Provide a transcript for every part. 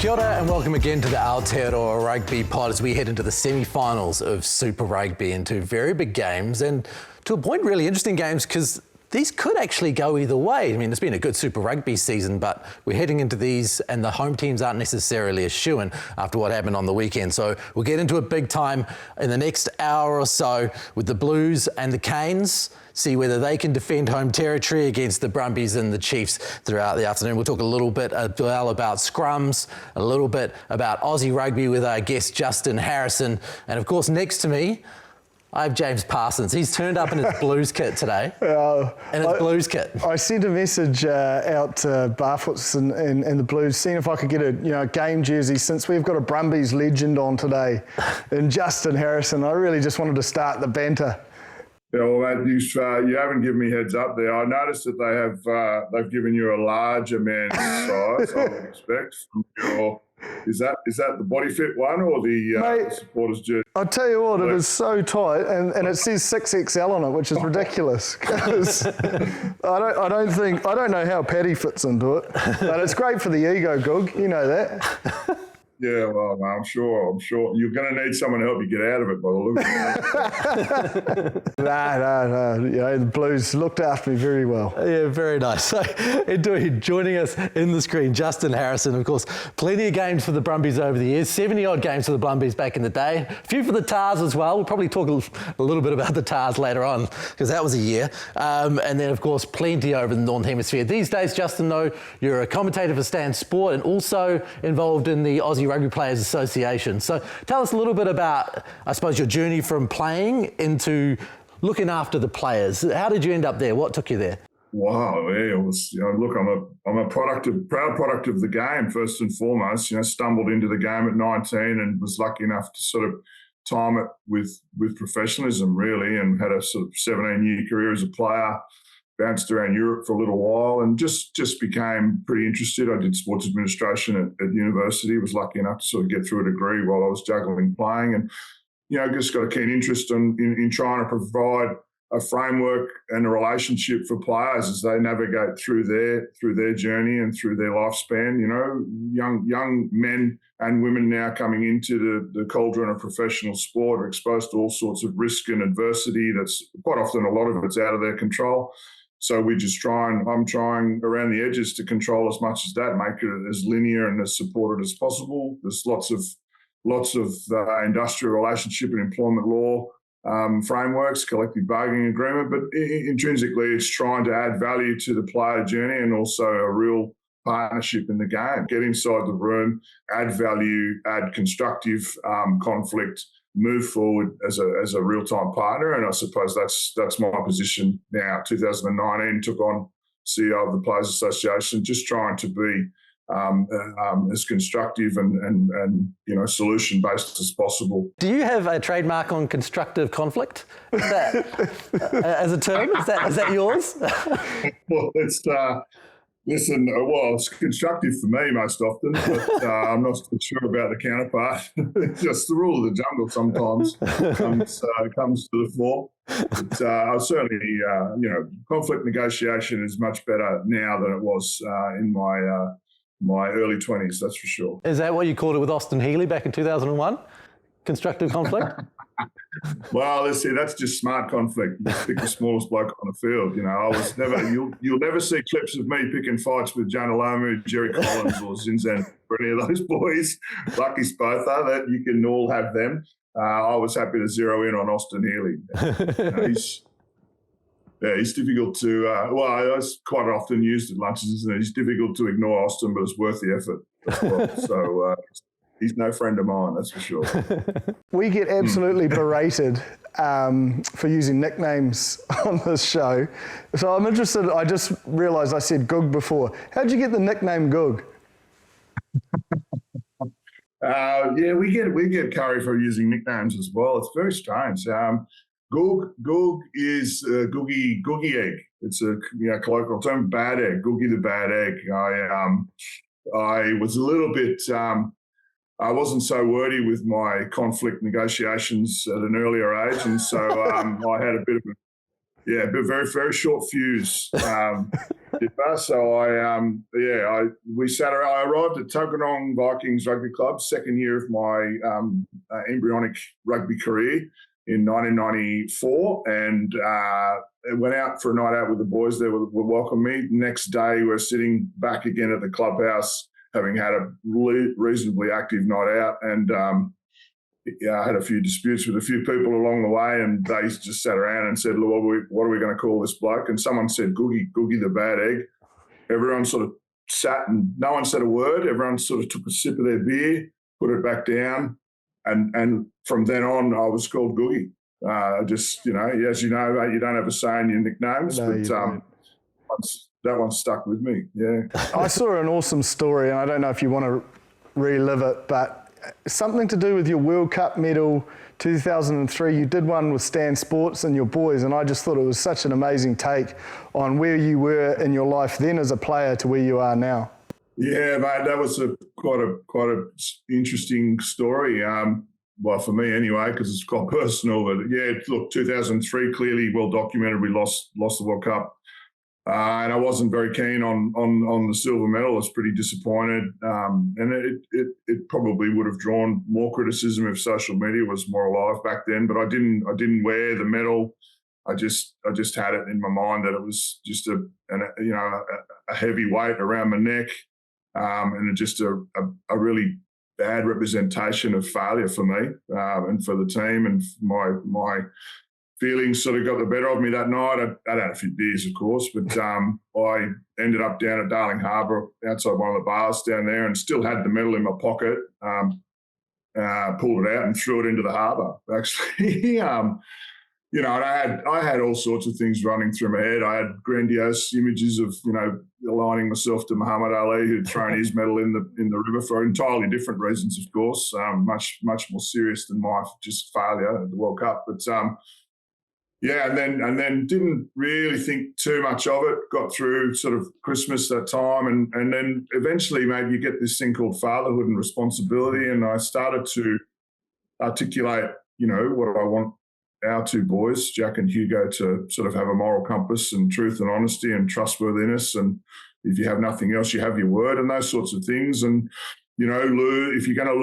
Kia ora and welcome again to the Aotearoa Rugby Pod as we head into the semi-finals of Super Rugby, into very big games and to a point really interesting games because these could actually go either way. I mean, it's been a good Super Rugby season, but we're heading into these and the home teams aren't necessarily a shoo-in after what happened on the weekend. So we'll get into it big time in the next hour or so with the Blues and the Canes, see whether they can defend home territory against the Brumbies and the Chiefs throughout the afternoon. We'll talk a little bit as well about scrums, a little bit about Aussie rugby with our guest Justin Harrison, and of course next to me, I have James Parsons. He's turned up in his Blues kit today. Blues kit. I sent a message out to Barfoots and the Blues, seeing if I could get a game jersey, since we've got a Brumbies legend on today, in Justin Harrison. I really just wanted to start the banter. Yeah, well, mate, you haven't given me heads up there. I noticed that they've given you a larger man's size, I would expect, from your. Is that the body fit one or the supporters jersey? I'll tell you what, it is so tight, and it says 6XL on it, which is ridiculous. I don't know how Paddy fits into it, but it's great for the ego, Goog. You know that. Yeah, well, I'm sure you're going to need someone to help you get out of it by the look of it. No. The Blues looked after me very well. Yeah, very nice. So, indeed, joining us in the screen, Justin Harrison. Of course, plenty of games for the Brumbies over the years, 70-odd games for the Brumbies back in the day. A few for the Tars as well. We'll probably talk a little bit about the Tars later on, because that was a year. And then, of course, plenty over in the Northern Hemisphere. These days, Justin, though, you're a commentator for Stan Sport and also involved in the Aussie Rugby Players Association. So tell us a little bit about, I suppose, your journey from playing into looking after the players. How did you end up there? What took you there? Wow, yeah, it was. Look, I'm a proud product of the game first and foremost. Stumbled into the game at 19 and was lucky enough to sort of time it with professionalism, really, and had a sort of 17-year career as a player. Bounced around Europe for a little while and just became pretty interested. I did sports administration at university, was lucky enough to sort of get through a degree while I was juggling playing, and just got a keen interest in trying to provide a framework and a relationship for players as they navigate through their journey and through their lifespan. Young men and women now coming into the cauldron of professional sport are exposed to all sorts of risk and adversity that's quite often, a lot of it's out of their control. So I'm trying around the edges to control as much as that, make it as linear and as supported as possible. There's lots of industrial relationship and employment law frameworks, collective bargaining agreement, but intrinsically it's trying to add value to the player journey and also a real partnership in the game. Get inside the room, add value, add constructive conflict, move forward as a real-time partner, and I suppose that's my position now. 2019 took on CEO of the Players Association, just trying to be as constructive and solution-based as possible. Do you have a trademark on constructive conflict? Is that, as a term, is that yours? Well, it's constructive for me most often, but I'm not so sure about the counterpart. It's just the rule of the jungle sometimes comes to the fore. But I certainly, conflict negotiation is much better now than it was in my early 20s, that's for sure. Is that what you called it with Austin Healey back in 2001? Constructive conflict? Well, let's see, that's just smart conflict. You just pick the smallest bloke on the field. I was never, you'll never see clips of me picking fights with John Alomu, Jerry Collins or Zinzan or any of those boys. Lucky Spotha, that you can all have them. I was happy to zero in on Austin Healey. He's difficult to, I was quite often used at lunches, isn't it? He's difficult to ignore, Austin, but it's worth the effort as well. So he's no friend of mine, that's for sure. We get absolutely berated for using nicknames on this show. So I'm interested, I just realised I said Goog before. How'd you get the nickname Goog? We get curry for using nicknames as well. It's very strange. Goog is googie egg. It's a colloquial term, bad egg, googie the bad egg. I was a little bit, I wasn't so wordy with my conflict negotiations at an earlier age, and so I had a bit of a very, very short fuse. dipper. So I arrived at Tuggeranong Vikings Rugby Club, second year of my embryonic rugby career in 1994, and went out for a night out with the boys. They would welcome me. Next day, we're sitting back again at the clubhouse, having had a reasonably active night out, and I had a few disputes with a few people along the way, and they just sat around and said, "Look, what are we going to call this bloke?" And someone said, Googie the bad egg. Everyone sort of sat and no one said a word. Everyone sort of took a sip of their beer, put it back down, and from then on, I was called Googie. Just, as you know, mate, you don't have a say in your nicknames, No, but that one stuck with me, yeah. I saw an awesome story, and I don't know if you want to relive it, but something to do with your World Cup medal 2003. You did one with Stan Sports and your boys, and I just thought it was such an amazing take on where you were in your life then as a player to where you are now. Yeah, mate, that was quite a interesting story. Well, for me anyway, because it's quite personal. But yeah, look, 2003 clearly well documented. We lost the World Cup. And I wasn't very keen on the silver medal. I was pretty disappointed, and it probably would have drawn more criticism if social media was more alive back then. But I didn't wear the medal. I just had it in my mind that it was just a heavy weight around my neck, and just a really bad representation of failure for me and for the team, and my feelings sort of got the better of me that night. I'd had a few beers, of course, but I ended up down at Darling Harbour outside one of the bars down there and still had the medal in my pocket, pulled it out and threw it into the harbour, actually. And I had all sorts of things running through my head. I had grandiose images of, aligning myself to Muhammad Ali, who'd thrown his medal in the river for entirely different reasons, of course, much more serious than my just failure at the World Cup. But yeah, and then didn't really think too much of it. Got through sort of Christmas that time, and then eventually, maybe you get this thing called fatherhood and responsibility, and I started to articulate, what I want our two boys, Jack and Hugo, to sort of have a moral compass and truth and honesty and trustworthiness, and if you have nothing else, you have your word and those sorts of things, and if you're going to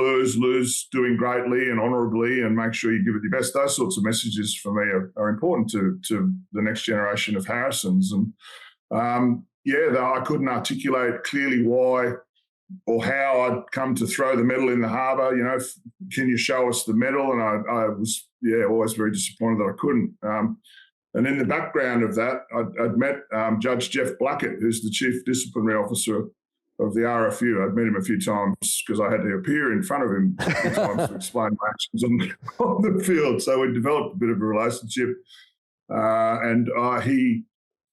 lose doing greatly and honourably and make sure you give it your best. Those sorts of messages for me are important to the next generation of Harrisons. And, I couldn't articulate clearly why or how I'd come to throw the medal in the harbour. Can you show us the medal? And I was, always very disappointed that I couldn't. And in the background of that, I'd met Judge Jeff Blackett, who's the Chief Disciplinary Officer of the RFU. I'd met him a few times because I had to appear in front of him a few times to explain my actions on the field. So we developed a bit of a relationship, and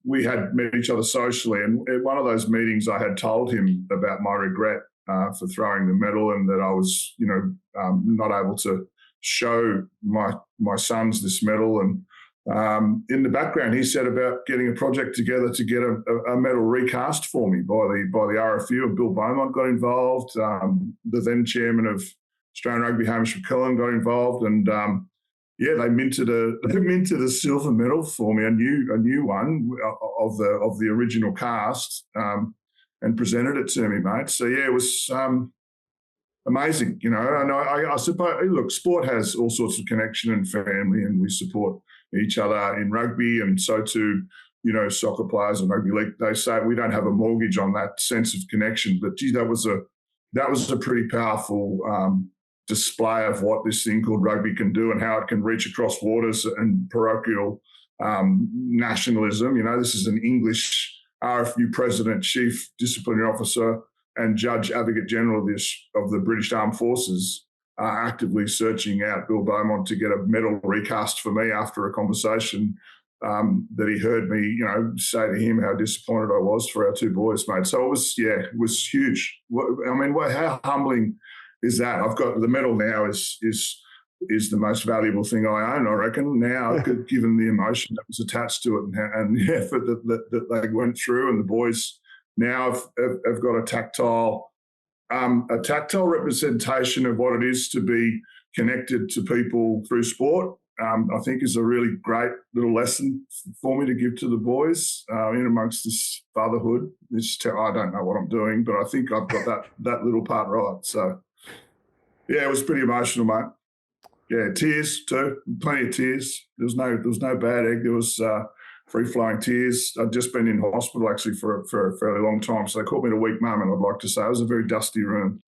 we had met each other socially. And at one of those meetings, I had told him about my regret for throwing the medal, and that I was, not able to show my sons this medal. And in the background, he said about getting a project together to get a medal recast for me by the RFU, and Bill Beaumont got involved. The then chairman of Australian Rugby, Hamish McKellen, got involved, and they minted a silver medal for me, a new one of the original cast, and presented it to me, mate. So it was amazing, And I suppose, look, sport has all sorts of connection and family, and we support each other in rugby, and so too, soccer players and rugby league. They say we don't have a mortgage on that sense of connection, but gee, that was a pretty powerful display of what this thing called rugby can do and how it can reach across waters and parochial nationalism. This is an English RFU president, chief disciplinary officer, and judge advocate general of the British Armed Forces are actively searching out Bill Beaumont to get a medal recast for me after a conversation that he heard me, say to him how disappointed I was for our two boys, mate. So it was huge. I mean, how humbling is that? I've got the medal now is the most valuable thing I own, I reckon, now, given the emotion that was attached to it and the effort that they went through, and the boys now have got a tactile representation of what it is to be connected to people through sport, I think is a really great little lesson for me to give to the boys in amongst this fatherhood. I don't know what I'm doing, but I think I've got that little part right. So, yeah, it was pretty emotional, mate. Yeah, tears too, plenty of tears. There was no bad egg. There was free-flowing tears. I'd just been in hospital actually for a fairly long time, so they called me a weak mum, and I'd like to say it was a very dusty room.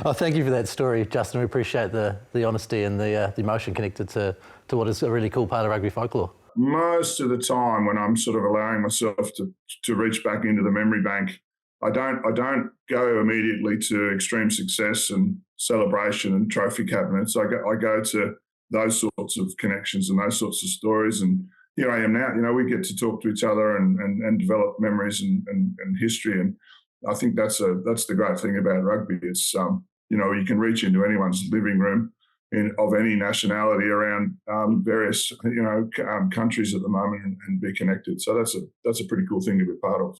Oh, thank you for that story, Justin. We appreciate the honesty and the emotion connected to what is a really cool part of rugby folklore. Most of the time when I'm sort of allowing myself to reach back into the memory bank, I don't go immediately to extreme success and celebration and trophy cabinets. I go to those sorts of connections and those sorts of stories. And here I am now. You know, we get to talk to each other and develop memories and history. And I think that's the great thing about rugby. It's you know, you can reach into anyone's living room of any nationality around various countries at the moment and be connected. So that's a pretty cool thing to be part of.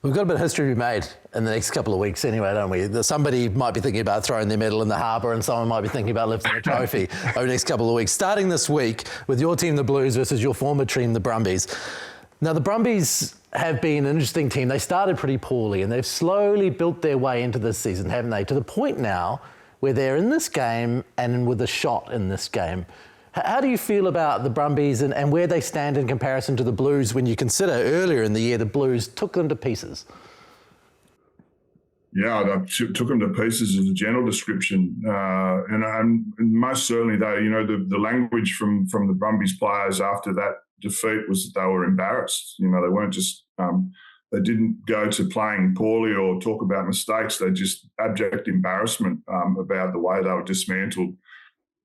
We've got a bit of history to be made in the next couple of weeks anyway, don't we? Somebody might be thinking about throwing their medal in the harbour and someone might be thinking about lifting a trophy over the next couple of weeks. Starting this week with your team, the Blues, versus your former team, the Brumbies. Now, the Brumbies have been an interesting team. They started pretty poorly and they've slowly built their way into this season, haven't they? To the point now where they're in this game and with a shot in this game. How do you feel about the Brumbies and where they stand in comparison to the Blues when you consider earlier in the year the Blues took them to pieces? Yeah, I took them to pieces as a general description. And most certainly, though, you know, the language from the Brumbies players after that defeat was that they were embarrassed. You know, they weren't just they didn't go to playing poorly or talk about mistakes. They just abject embarrassment about the way they were dismantled.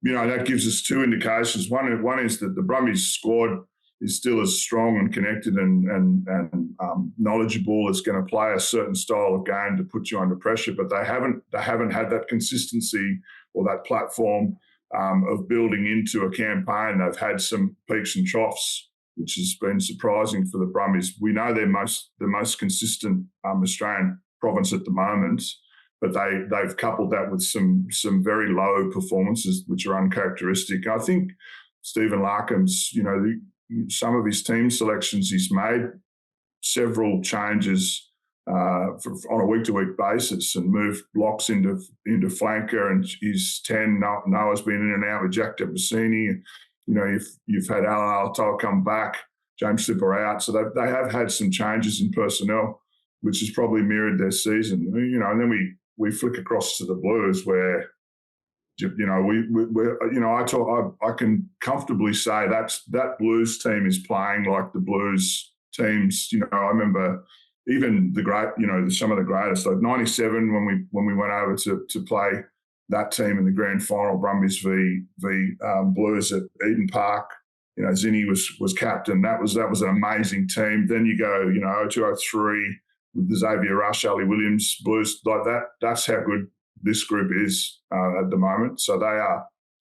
You know, that gives us two indications. One is that the Brumbies squad is still as strong and connected and knowledgeable. It's going to play a certain style of game to put you under pressure, but they haven't had that consistency or that platform of building into a campaign. They've had some peaks and troughs, which has been surprising for the Brumbies. We know they're the most consistent Australian province at the moment. But they've coupled that with some very low performances, which are uncharacteristic. I think Stephen Larkham's, you know, some of his team selections, he's made several changes on a week-to-week basis and moved blocks into flanker, and his 10. Noah's been in and out with Jack Depassini. You know, you've had Al Alto come back, James Slipper out, so they have had some changes in personnel, which has probably mirrored their season. You know, and then we flick across to the Blues where, you know, I can comfortably say that Blues team is playing like the Blues teams. You know, I remember even the great, you know, some of the greatest, like 97 when we went over to play that team in the grand final, Brumbies v Blues at Eden Park. You know, Zinni was captain. That was an amazing team. Then you go, you know, 0203 with the Xavier Rush, Ali Williams, Blues, like that. That's how good this group is at the moment. So they are.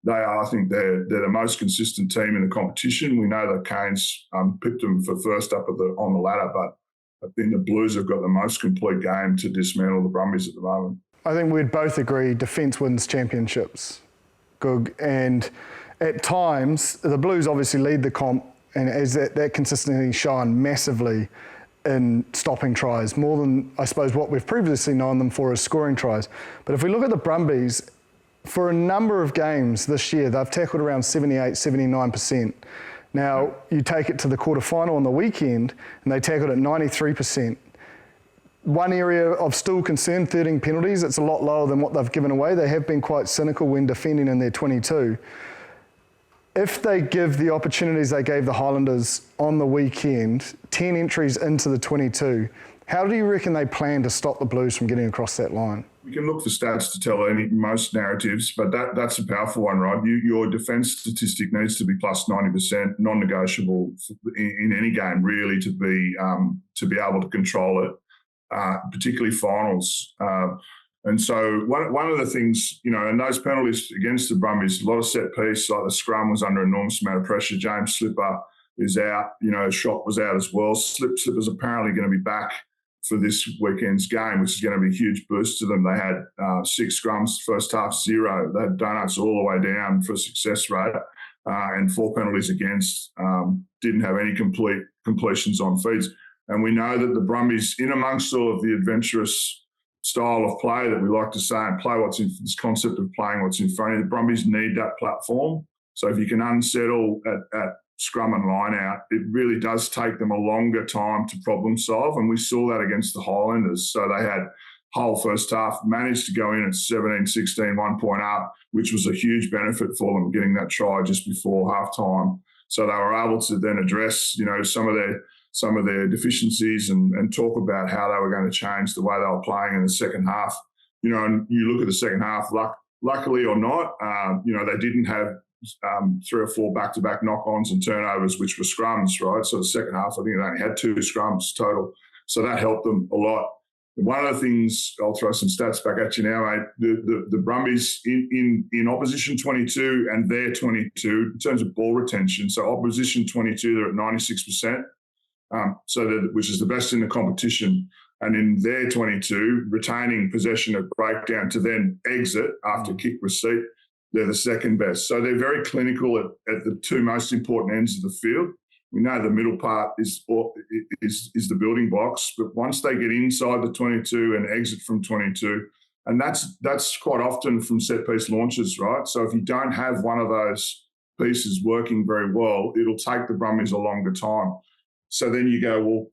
I think they're the most consistent team in the competition. We know that Canes picked them for first up on the ladder, but I think the Blues have got the most complete game to dismantle the Brumbies at the moment. I think we'd both agree defence wins championships, Goog. And at times, the Blues obviously lead the comp, and as that consistently shine massively in stopping tries, more than, I suppose, what we've previously known them for is scoring tries. But if we look at the Brumbies, for a number of games this year, they've tackled around 78, 79%. Now, you take it to the quarterfinal on the weekend, and they tackled at 93%. One area of still concern, 13 penalties. It's a lot lower than what they've given away. They have been quite cynical when defending in their 22. If they give the opportunities they gave the Highlanders on the weekend, 10 entries into the 22, how do you reckon they plan to stop the Blues from getting across that line? We can look for stats to tell most narratives, but that's a powerful one, right? Your defence statistic needs to be plus 90%, non-negotiable in any game, really, to be able to control it, particularly finals. And so one of the things, you know, and those penalties against the Brumbies, a lot of set piece, like the scrum was under enormous amount of pressure. James Slipper is out, you know, Shot was out as well. Slipper's apparently going to be back for this weekend's game, which is going to be a huge boost to them. They had 6 scrums, first half 0. They had donuts all the way down for success rate and 4 penalties against. Didn't have any completions on feeds. And we know that the Brumbies, in amongst all of the adventurous style of play that we like to say and play what's in this concept of playing what's in front of you, the Brumbies need that platform. So if you can unsettle at scrum and line out, it really does take them a longer time to problem solve. And we saw that against the Highlanders. So they had whole first half, managed to go in at 17-16, 1 point up, which was a huge benefit for them, getting that try just before half time. So they were able to then address, some of their deficiencies and talk about how they were going to change the way they were playing in the second half. And you look at the second half, luckily or not, they didn't have 3 or 4 back-to-back knock-ons and turnovers, which were scrums, right? So the second half, I think they only had 2 scrums total. So that helped them a lot. One of the things, I'll throw some stats back at you now, mate. The Brumbies in opposition 22 and their 22, in terms of ball retention, so opposition 22, they're at 96%, which is the best in the competition. And in their 22, retaining possession at breakdown to then exit after kick receipt, they're the second best. So they're very clinical at the 2 most important ends of the field. We know the middle part is the building blocks, but once they get inside the 22 and exit from 22, and that's quite often from set piece launches, right? So if you don't have one of those pieces working very well, it'll take the Brumbies a longer time. So then you go, well,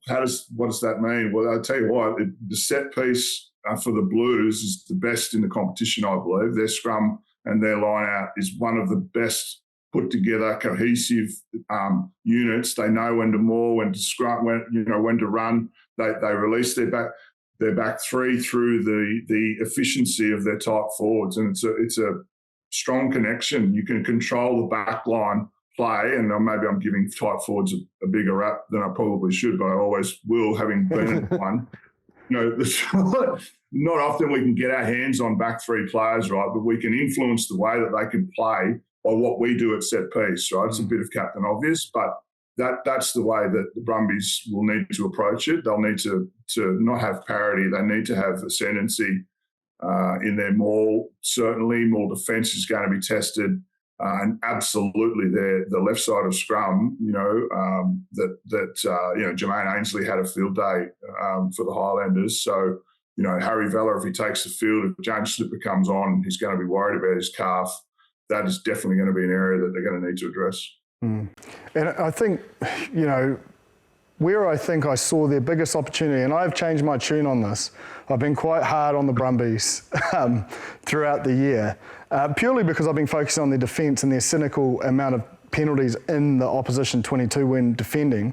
what does that mean? Well, I'll tell you what, the set piece for the Blues is the best in the competition, I believe. Their scrum and their line out is one of the best put together, cohesive units. They know when to maul, when to scrum, when to run. They release their back 3 through the efficiency of their tight forwards, and it's a strong connection. You can control the back line play, and maybe I'm giving tight forwards a bigger rap than I probably should, but I always will, having been in one. Not often we can get our hands on back 3 players, right? But we can influence the way that they can play by what we do at set piece, right? It's a bit of Captain Obvious, but that's the way that the Brumbies will need to approach it. They'll need to not have parity. They need to have ascendancy in their maul. Certainly, more defence is going to be tested, and absolutely, the left side of scrum. Jermaine Ainsley had a field day for the Highlanders. So Harry Vella, if he takes the field, if James Slipper comes on, he's going to be worried about his calf. That is definitely going to be an area that they're going to need to address. And I think, where I think I saw their biggest opportunity, and I've changed my tune on this, I've been quite hard on the Brumbies throughout the year, purely because I've been focusing on their defence and their cynical amount of penalties in the opposition 22 when defending.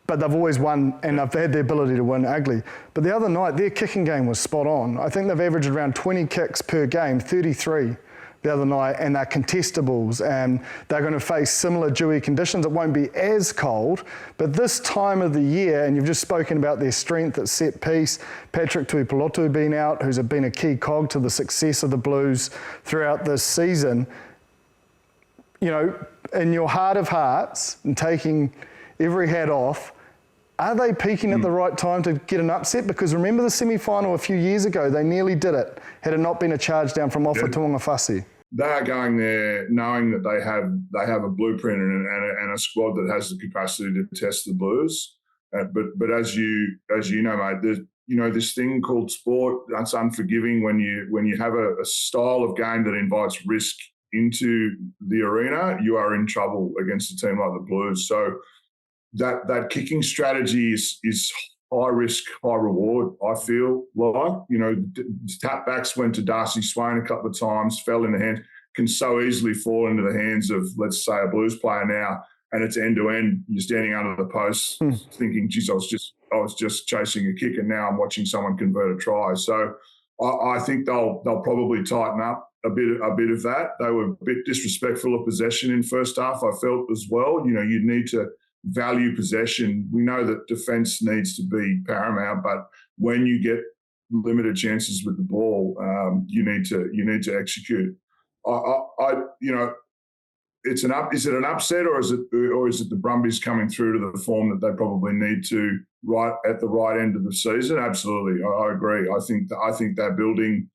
But they've always won, and they've had the ability to win ugly. But the other night, their kicking game was spot on. I think they've averaged around 20 kicks per game, 33 the other night, and they're contestables, and they're going to face similar dewy conditions. It won't be as cold, but this time of the year, and you've just spoken about their strength at set piece, Patrick Tuipulotu being out, who's been a key cog to the success of the Blues throughout this season. In your heart of hearts, and taking every hat off, are they peaking at the right time to get an upset? Because remember the semi-final a few years ago, they nearly did it, had it not been a charge down from Ofa Tuangafasi. They are going there knowing that they have a blueprint and a squad that has the capacity to test the Blues. But as you know, mate, there's this thing called sport that's unforgiving when you have a style of game that invites risk into the arena. You are in trouble against a team like the Blues. So that kicking strategy is high risk, high reward, I feel like. Tap backs went to Darcy Swain a couple of times, fell in the hands, can so easily fall into the hands of, let's say, a Blues player now, and it's end-to-end. You're standing under the post thinking, geez, I was just chasing a kick and now I'm watching someone convert a try. So I think they'll probably tighten up a bit of that. They were a bit disrespectful of possession in first half, I felt as well. You need to value possession. We know that defence needs to be paramount, but when you get limited chances with the ball, you need to execute. Is it an upset, or is it the Brumbies coming through to the form that they probably need to right at the right end of the season? Absolutely, I agree. I think they're building.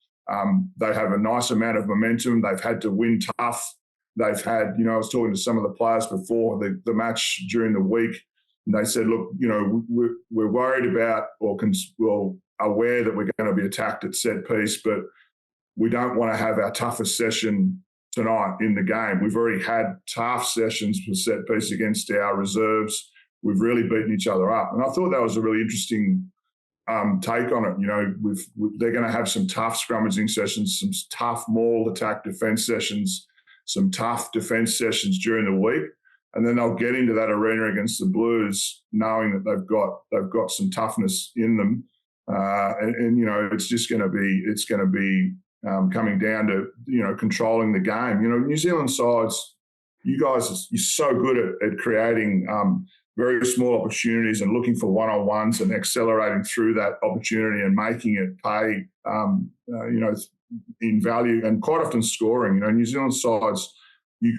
They have a nice amount of momentum. They've had to win tough. They've had, I was talking to some of the players before the match during the week, and they said, look, we're worried about or aware that we're going to be attacked at set piece, but we don't want to have our toughest session tonight in the game. We've already had tough sessions for set piece against our reserves. We've really beaten each other up. And I thought that was a really interesting take on it. They're going to have some tough scrummaging sessions, some tough maul attack defence sessions, some tough defence sessions during the week. And then they'll get into that arena against the Blues knowing that they've got some toughness in them. It's just going to be coming down to, controlling the game. New Zealand sides, you guys, you're so good at creating very small opportunities and looking for one-on-ones and accelerating through that opportunity and making it pay, in value and quite often scoring. New Zealand sides,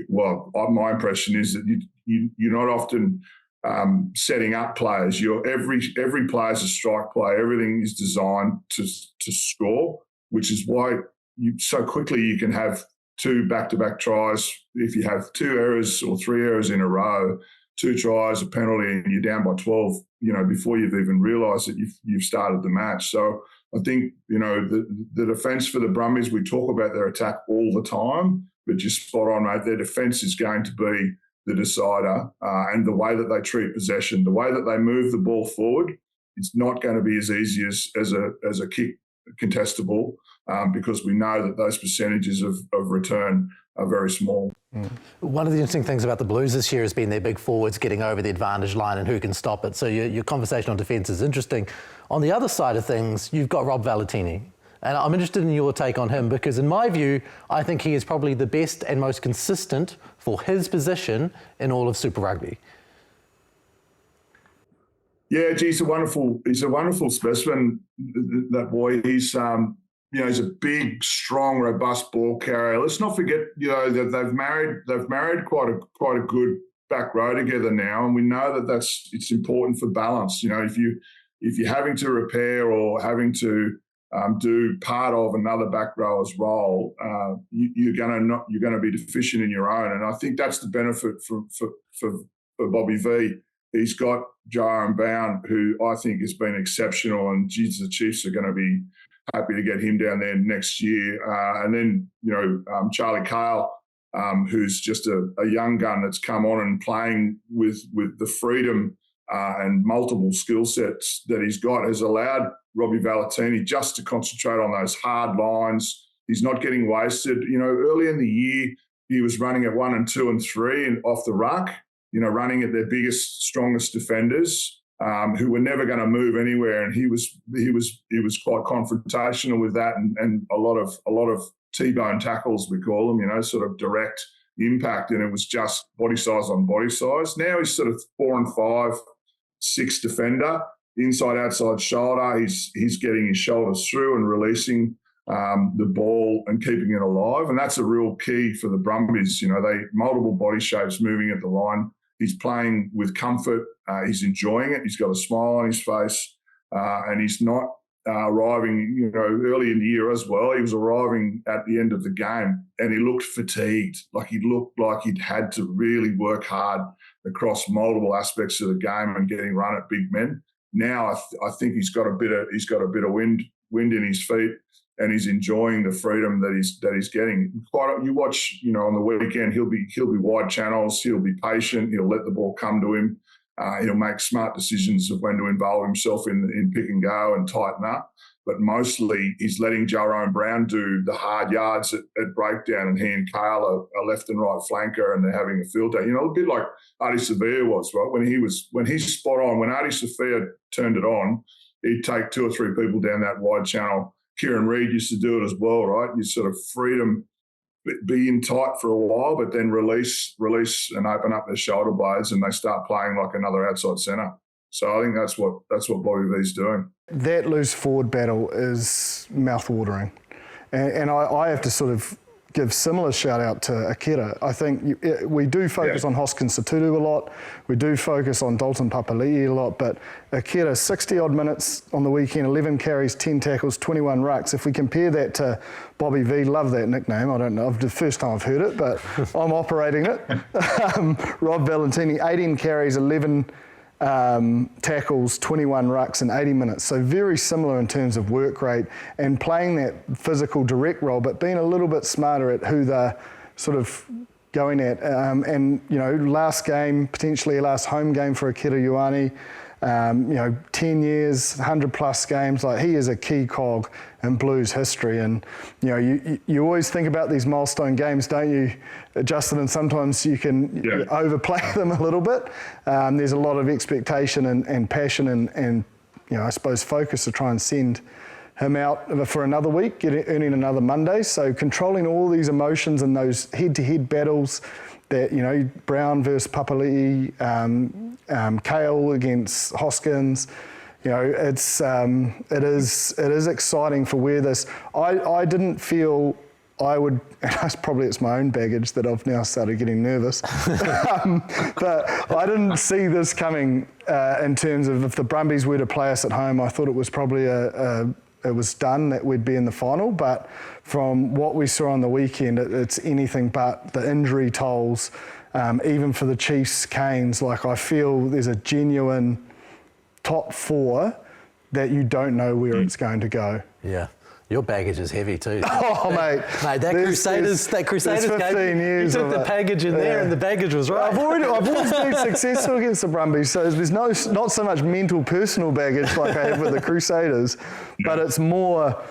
my impression is that you're not often setting up players. Every player is a strike play. Everything is designed to score, which is why so quickly you can have 2 back-to-back tries. If you have 2 errors or 3 errors in a row, 2 tries, a penalty, and you're down by 12, before you've even realised that you've started the match. So I think, the defence for the Brumbies, we talk about their attack all the time, but you're spot on, mate. Their defence is going to be the decider, and the way that they treat possession, the way that they move the ball forward, it's not going to be as easy as a kick contestable, because we know that those percentages of return are very small. One of the interesting things about the Blues this year has been their big forwards getting over the advantage line and who can stop it. So your conversation on defence is interesting. On the other side of things, you've got Rob Valetini. And I'm interested in your take on him because, in my view, I think he is probably the best and most consistent for his position in all of Super Rugby. Yeah, he's a wonderful specimen, that boy. He's he's a big, strong, robust ball carrier. Let's not forget, that they've married quite a good back row together now, and we know that it's important for balance. If you're having to repair or having to do part of another back rower's role, you're going to be deficient in your own, and I think that's the benefit for Bobby V. He's got Jaron Bound, who I think has been exceptional, and the Chiefs are going to be happy to get him down there next year. And then, Charlie Cale, who's just a young gun that's come on and playing with the freedom and multiple skill sets that he's got, has allowed Robbie Valetini just to concentrate on those hard lines. He's not getting wasted. Early in the year, he was running at 1 and 2 and 3 and off the ruck, running at their biggest, strongest defenders, who were never going to move anywhere. And he was quite confrontational with that, and a lot of T-bone tackles, we call them, sort of direct impact. And it was just body size on body size. Now he's sort of 4 and 5, 6 defender, inside, outside shoulder. He's getting his shoulders through and releasing the ball and keeping it alive. And that's a real key for the Brumbies. They multiple body shapes moving at the line. He's playing with comfort. He's enjoying it. He's got a smile on his face, and he's not arriving, early in the year as well. He was arriving at the end of the game, and he looked fatigued. Like he looked like he'd had to really work hard across multiple aspects of the game and getting run at big men. Now I think he's got a bit of wind in his feet, and he's enjoying the freedom that he's getting. You watch, on the weekend, he'll be wide channels. He'll be patient. He'll let the ball come to him. He'll make smart decisions of when to involve himself in pick and go and tighten up. But mostly he's letting Jaron Brown do the hard yards at breakdown, and he and Cale are left and right flanker, and they're having a field day. A bit like Adi Savia was, right? When he's spot on, when Adi Savia turned it on, he'd take 2 or 3 people down that wide channel. Kieran Reid used to do it as well, right? You sort of freedom, be in tight for a while, but then release and open up their shoulder blades, and they start playing like another outside centre. So I think that's what Bobby V's doing. That loose forward battle is mouth-watering. And I have to sort of give similar shout out to Akira. I think we do focus on Hoskins Satutu a lot. We do focus on Dalton Papali'i a lot, but Akira, 60 odd minutes on the weekend, 11 carries, 10 tackles, 21 rucks. If we compare that to Bobby V, love that nickname. I don't know, the first time I've heard it, but I'm operating it. Rob Valetini, 18 carries, 11 tackles, 21 rucks in 80 minutes. So very similar in terms of work rate and playing that physical direct role, but being a little bit smarter at who they're sort of going at. And, you know, last game, potentially a last home game for Akira Ioane, 10 years, 100 plus games, like he is a key cog in Blues history. And, you know, you always think about these milestone games, don't you, Justin? And sometimes you can overplay them a little bit. There's a lot of expectation and passion and, you know, I suppose focus to try and send him out for another week, earning another Monday. So controlling all these emotions and those head-to-head battles that, you know, Brown versus Papali'i, Kale against Hoskins, you know, it is exciting for where this. I didn't feel I would, and it's my own baggage that I've now started getting nervous, but I didn't see this coming in terms of if the Brumbies were to play us at home. I thought it was probably it was done that we'd be in the final, but from what we saw on the weekend, it's anything but. The injury tolls, even for the Chiefs, Canes, like I feel there's a genuine top four that you don't know where it's going to go. Yeah. Your baggage is heavy too. Oh, mate. Mate, that Crusaders 15 game, years you took the baggage in there and the baggage was right. I've always been successful against the Brumbies, so there's not so much mental, personal baggage like I have with the Crusaders, but it's more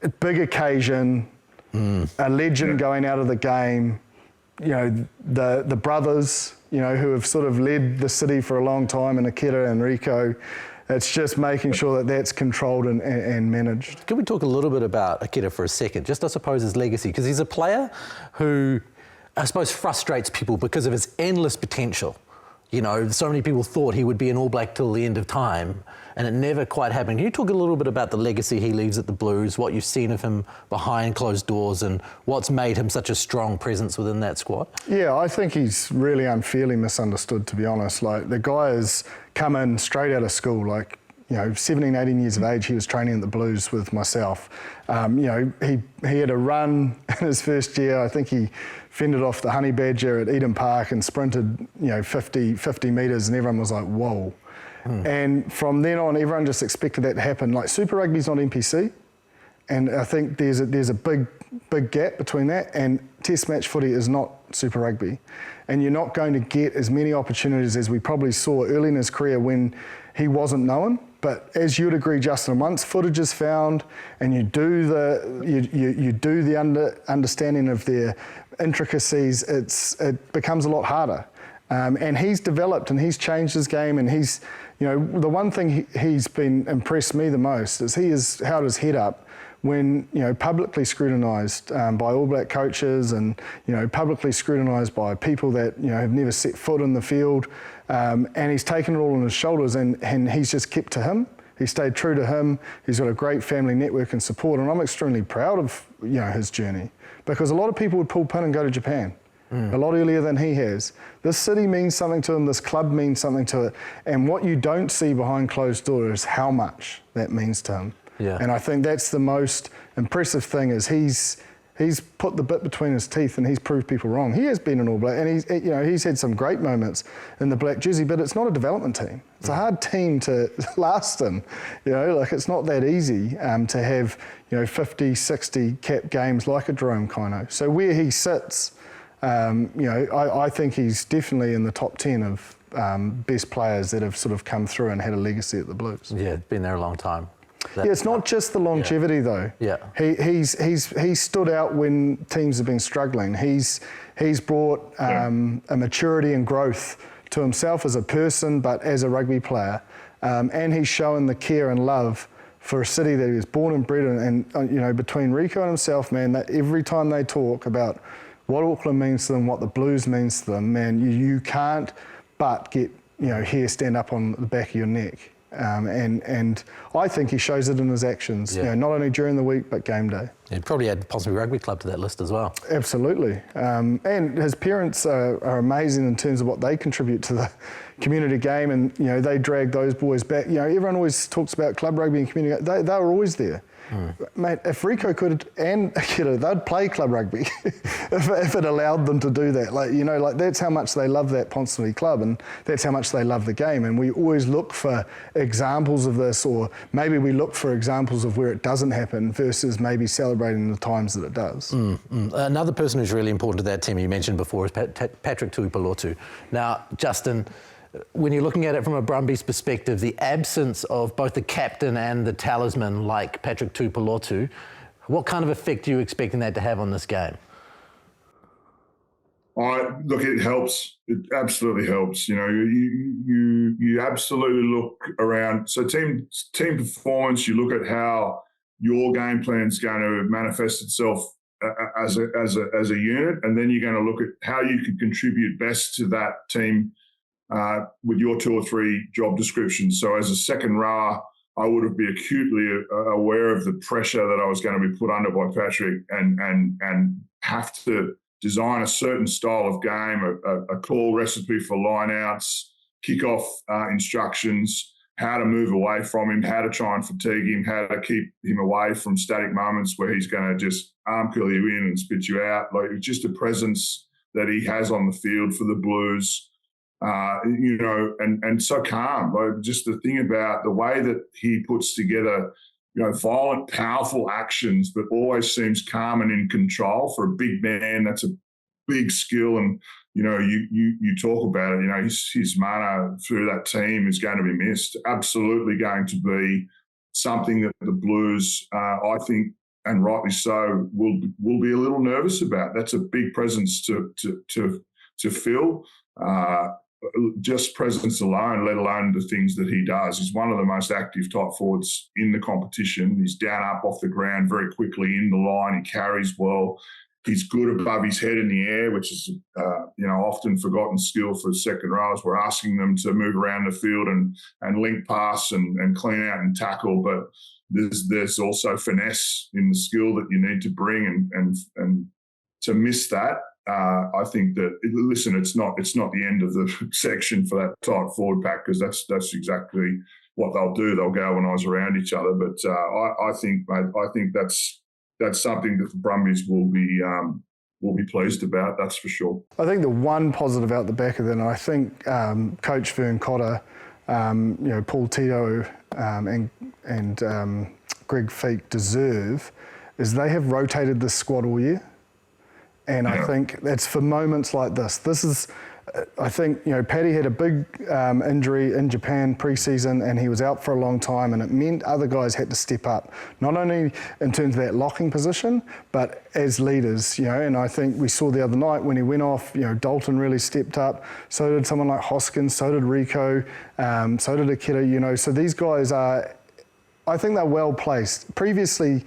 a big occasion, a legend going out of the game, you know, the brothers, you know, who have sort of led the city for a long time, and Akira and Rico. It's just making sure that that's controlled and managed. Can we talk a little bit about Akira for a second? Just, I suppose, his legacy, because he's a player who, I suppose, frustrates people because of his endless potential. You know, so many people thought he would be an All Black till the end of time, and it never quite happened. Can you talk a little bit about the legacy he leaves at the Blues, what you've seen of him behind closed doors, and what's made him such a strong presence within that squad? Yeah, I think he's really unfairly misunderstood, to be honest. Like, the guy has come in straight out of school, like, you know, 17, 18 years of age, he was training at the Blues with myself. You know, he had a run in his first year. I think he fended off the honey badger at Eden Park and sprinted, you know, 50 metres, and everyone was like, whoa. And from then on, everyone just expected that to happen. Like, Super Rugby's not NPC, and I think there's a big gap between that, and Test match footy is not Super Rugby. And you're not going to get as many opportunities as we probably saw early in his career when he wasn't known. But as you'd agree, Justin, once footage is found and you do the understanding of their intricacies, it becomes a lot harder. And he's developed and he's changed his game, and he's, you know, the one thing he's been impressed me the most is he has held his head up when, you know, publicly scrutinised by All Black coaches and, you know, publicly scrutinised by people that, you know, have never set foot in the field, and he's taken it all on his shoulders, and he's just kept to him. He stayed true to him. He's got a great family network and support, and I'm extremely proud of, you know, his journey, because a lot of people would pull pin and go to Japan a lot earlier than he has. This city means something to him, this club means something to it, and what you don't see behind closed doors is how much that means to him. Yeah. And I think that's the most impressive thing, is he's put the bit between his teeth and he's proved people wrong. He has been an All Black, and he's had some great moments in the black jersey, but it's not a development team. It's a hard team to last in. You know, like, it's not that easy to have, you know, 50, 60 cap games like a Jerome Kaino. So where he sits, you know, I think he's definitely in the top 10 of best players that have sort of come through and had a legacy at the Blues. Yeah, been there a long time. It's not just the longevity though. Yeah. He's stood out when teams have been struggling. He's brought a maturity and growth to himself as a person, but as a rugby player, and he's shown the care and love for a city that he was born and bred in. And you know, between Rico and himself, man, that every time they talk about what Auckland means to them, what the Blues means to them, man, you can't but get, you know, hair stand up on the back of your neck. And I think he shows it in his actions, you know, not only during the week but game day. You'd probably add possibly rugby club to that list as well. Absolutely. And his parents are amazing in terms of what they contribute to the community game, and they drag those boys back. Everyone always talks about club rugby and community. They were always there. Mate, if Rico could and Akira, they'd play club rugby if it allowed them to do that. That's how much they love that Ponsonby club, and that's how much they love the game. And we always look for examples of this, or maybe we look for examples of where it doesn't happen versus maybe celebrating the times that it does. Another person who's really important to that team you mentioned before is Patrick Tuipulotu. Now, Justin, when you're looking at it from a Brumbies perspective, the absence of both the captain and the talisman like Patrick Tuipulotu, what kind of effect are you expecting that to have on this game? Look, it helps. It absolutely helps. You absolutely look around. So team performance, you look at how your game plan is going to manifest itself as a unit, and then you're going to look at how you can contribute best to that team with your 2 or 3 job descriptions. So as a second rower, I would have been acutely aware of the pressure that I was going to be put under by Patrick, and have to design a certain style of game, a call recipe for lineouts, kickoff instructions, how to move away from him, how to try and fatigue him, how to keep him away from static moments where he's going to just arm curl you in and spit you out. Like, just a presence that he has on the field for the Blues. And so calm. Like, just the thing about the way that he puts together, violent, powerful actions, but always seems calm and in control for a big man. That's a big skill. And, you talk about it, his mana through that team is going to be missed. Absolutely going to be something that the Blues, I think, and rightly so, will be a little nervous about. That's a big presence to fill. Just presence alone, let alone the things that he does. He's one of the most active type forwards in the competition. He's down, up, off the ground very quickly in the line. He carries well. He's good above his head in the air, which is often forgotten skill for second rowers. We're asking them to move around the field and link pass and clean out and tackle, but there's also finesse in the skill that you need to bring, and to miss that. I think that it's not the end of the section for that tight forward pack, because that's exactly what they'll do. They'll galvanise around each other. But I think that's something that the Brumbies will be pleased about. That's for sure. I think the one positive out the back of that, and I think Coach Vern Cotter, Paul Tito, and Greg Feek deserve, is they have rotated this squad all year. And I think that's for moments like this. This is, I think, Paddy had a big injury in Japan pre-season, and he was out for a long time, and it meant other guys had to step up, not only in terms of that locking position, but as leaders, and I think we saw the other night when he went off, Dalton really stepped up, so did someone like Hoskins, so did Rico, so did Akira, so these guys are, I think they're well placed. Previously,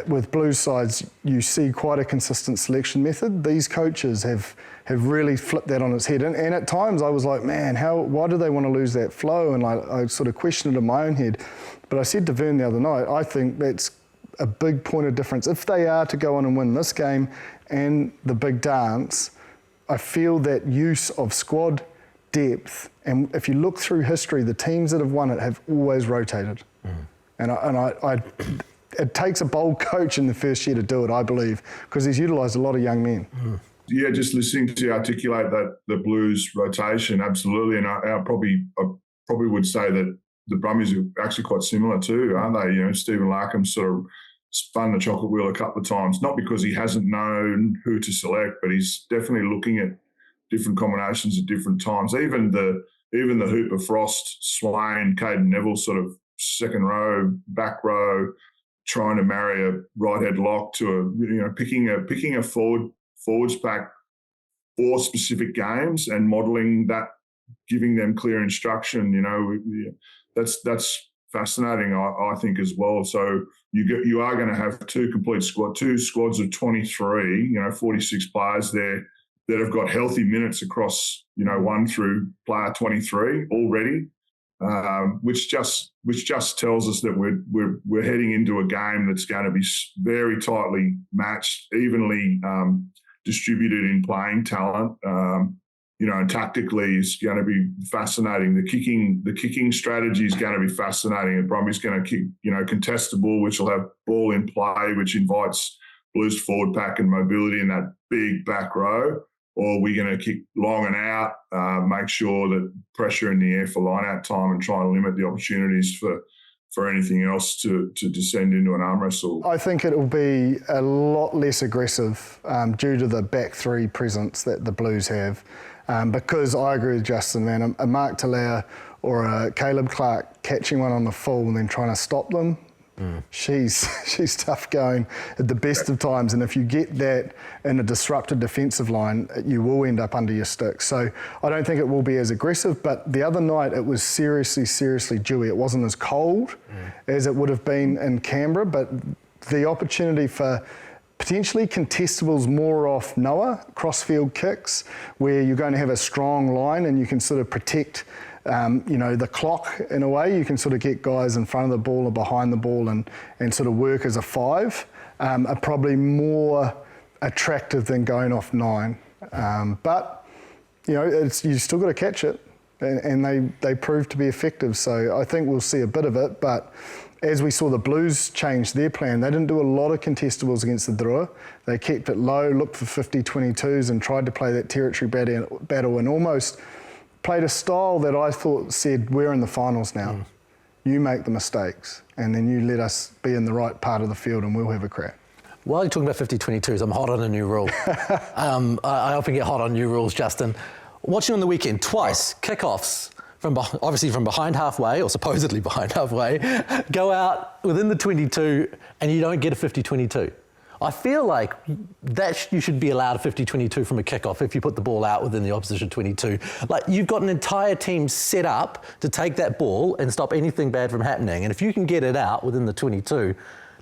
with Blues sides, you see quite a consistent selection method. These coaches have really flipped that on its head. And at times I was like, man, why do they want to lose that flow? And I sort of questioned it in my own head. But I said to Vern the other night, I think that's a big point of difference. If they are to go on and win this game and the big dance, I feel that use of squad depth, and if you look through history, the teams that have won it have always rotated. And it takes a bold coach in the first year to do it, I believe, because he's utilised a lot of young men. Yeah, just listening to you articulate that, the Blues rotation, absolutely. And I probably would say that the Brumbies are actually quite similar too, aren't they? Stephen Larkham sort of spun the chocolate wheel a couple of times, not because he hasn't known who to select, but he's definitely looking at different combinations at different times. Even the Hooper Frost, Swain, Caden Neville sort of second row, back row, trying to marry a right head lock to picking a forwards pack for specific games and modelling that, giving them clear instruction. That's fascinating, I think, as well. So you are going to have two squads of 23, 46 players there that have got healthy minutes across 1 through player 23 already. which just tells us that we're heading into a game that's going to be very tightly matched, evenly distributed in playing talent. And tactically is going to be fascinating. The kicking strategy is going to be fascinating. And Brumbies going to kick, contest the ball, which will have ball in play, which invites Blues forward pack and mobility in that big back row. Or we're going to kick long and out, make sure that pressure in the air for line-out time and try and limit the opportunities for anything else to descend into an arm wrestle. I think it will be a lot less aggressive due to the back three presence that the Blues have. Because I agree with Justin, man, a Mark Talea or a Caleb Clark catching one on the full and then trying to stop them, she's tough going at the best of times. And if you get that in a disrupted defensive line, you will end up under your sticks. So I don't think it will be as aggressive, but the other night it was seriously dewy. It wasn't as cold as it would have been in Canberra, but the opportunity for potentially contestables more off Noah, crossfield kicks, where you're going to have a strong line and you can sort of protect the clock in a way. You can sort of get guys in front of the ball or behind the ball and sort of work as a 5, are probably more attractive than going off 9. But you still got to catch it, and they prove to be effective. So I think we'll see a bit of it, but as we saw the Blues change their plan, they didn't do a lot of contestables against the Drua. They kept it low, looked for 50-22s and tried to play that territory battle and almost played a style that I thought said, we're in the finals now. You make the mistakes and then you let us be in the right part of the field and we'll have a crack. While you're talking about 50-22s, I'm hot on a new rule. I often get hot on new rules, Justin. Watching on the weekend, twice, kickoffs, obviously from behind halfway, or supposedly behind halfway, go out within the 22 and you don't get a 50-22. I feel like that you should be allowed a 50-22 from a kickoff if you put the ball out within the opposition 22. Like, you've got an entire team set up to take that ball and stop anything bad from happening. And if you can get it out within the 22,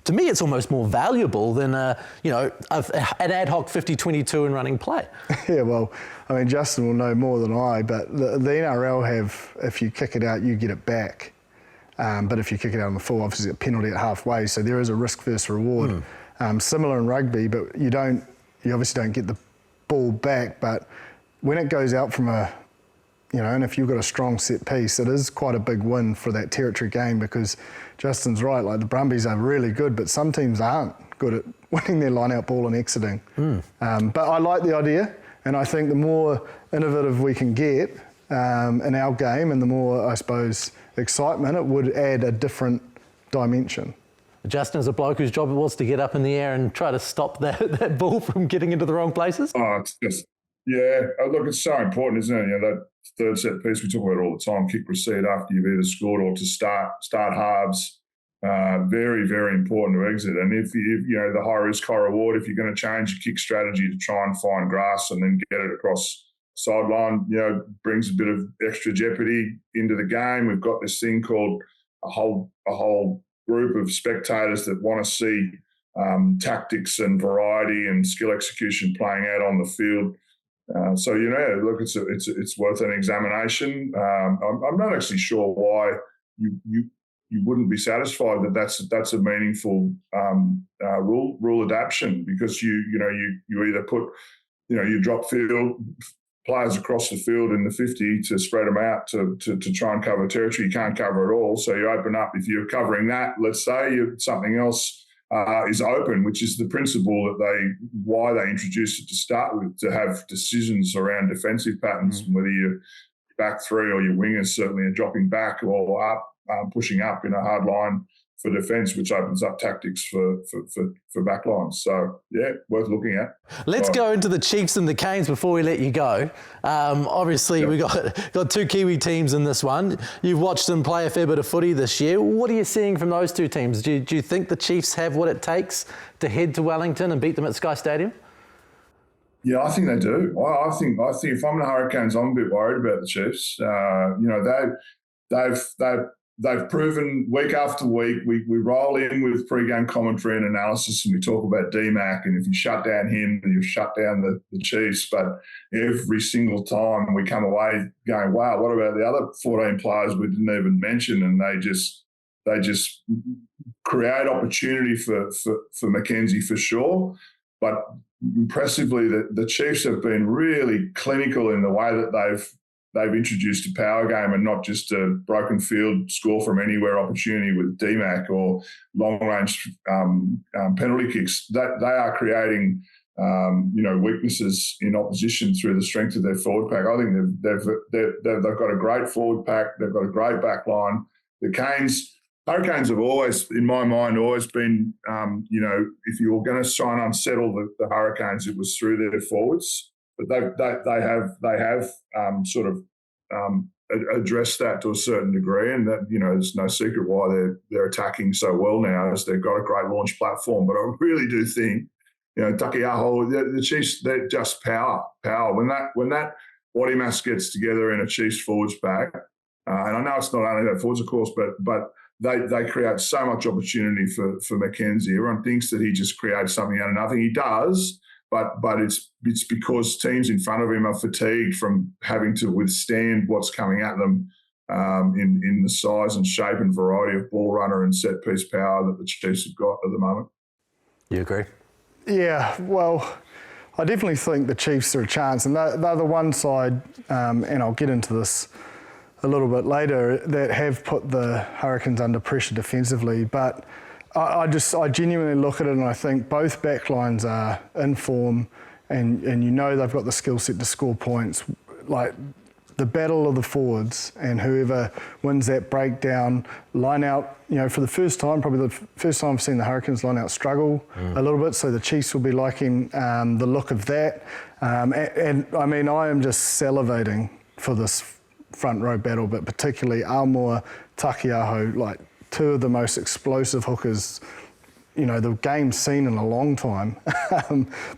to me, it's almost more valuable than an ad hoc 50-22 and running play. Yeah, well, I mean, Justin will know more than I, but the NRL have, if you kick it out, you get it back. But if you kick it out on the full, obviously a penalty at halfway, so there is a risk versus reward. Similar in rugby, but you obviously don't get the ball back. But when it goes out from and if you've got a strong set piece, it is quite a big win for that territory game, because Justin's right, like the Brumbies are really good, but some teams aren't good at winning their line-out ball and exiting. But I like the idea, and I think the more innovative we can get in our game and the more, I suppose, excitement, it would add a different dimension. Justin, as a bloke whose job it was to get up in the air and try to stop that ball from getting into the wrong places? Oh, it's just, look, it's so important, isn't it? That third set piece we talk about all the time, kick receipt after you've either scored or to start halves. Very, very important to exit. And if the high risk, high reward, if you're going to change your kick strategy to try and find grass and then get it across sideline, brings a bit of extra jeopardy into the game. We've got this thing called a whole group of spectators that want to see tactics and variety and skill execution playing out on the field. So look, it's worth an examination. I'm not actually sure why you wouldn't be satisfied that that's a meaningful rule adaptation, because you either put you drop field players across the field in the 50 to spread them out to try and cover territory. You can't cover it all, so you open up. If you're covering that, let's say something else is open, which is the principle why they introduced it to start with, to have decisions around defensive patterns, whether you're back three or your wingers certainly are dropping back or up, pushing up in a hard line for defence, which opens up tactics for backlines. So, worth looking at. Let's go into the Chiefs and the Canes before we let you go. Obviously, we got two Kiwi teams in this one. You've watched them play a fair bit of footy this year. What are you seeing from those two teams? Do you think the Chiefs have what it takes to head to Wellington and beat them at Sky Stadium? Yeah, I think they do. I think if I'm the Hurricanes, I'm a bit worried about the Chiefs. They've they've proven week after week, we roll in with pre-game commentary and analysis, and we talk about D-Mac, and if you shut down him, you shut down the Chiefs. But every single time we come away going, wow, what about the other 14 players we didn't even mention? And they just create opportunity for McKenzie for sure. But impressively, the Chiefs have been really clinical in the way that they've introduced a power game and not just a broken field score from anywhere opportunity with D-Mac or long-range penalty kicks. That they are creating weaknesses in opposition through the strength of their forward pack. I think they've got a great forward pack. They've got a great back line. The Hurricanes have always, in my mind, been, if you were going to try and unsettle the Hurricanes, it was through their forwards. But they have addressed that to a certain degree, and that there's no secret why they're attacking so well now, as they've got a great launch platform. But I really do think Takiaho, the Chiefs, they're just power. When that body mass gets together in a Chiefs forwards pack, and I know it's not only that forwards, of course, but they create so much opportunity for McKenzie. Everyone thinks that he just creates something out of nothing. He does. But it's because teams in front of him are fatigued from having to withstand what's coming at them in the size and shape and variety of ball runner and set piece power that the Chiefs have got at the moment. You agree? Yeah, well, I definitely think the Chiefs are a chance, and they're the one side, and I'll get into this a little bit later, that have put the Hurricanes under pressure defensively, but I genuinely look at it and I think both backlines are in form, and they've got the skill set to score points. Like the battle of the forwards, and whoever wins that breakdown, line out, for the first time, probably the first time I've seen the Hurricanes line out struggle a little bit, so the Chiefs will be liking the look of that. And I mean, I am just salivating for this front row battle, but particularly Almore, Takiaho, like two of the most explosive hookers, the game's seen in a long time,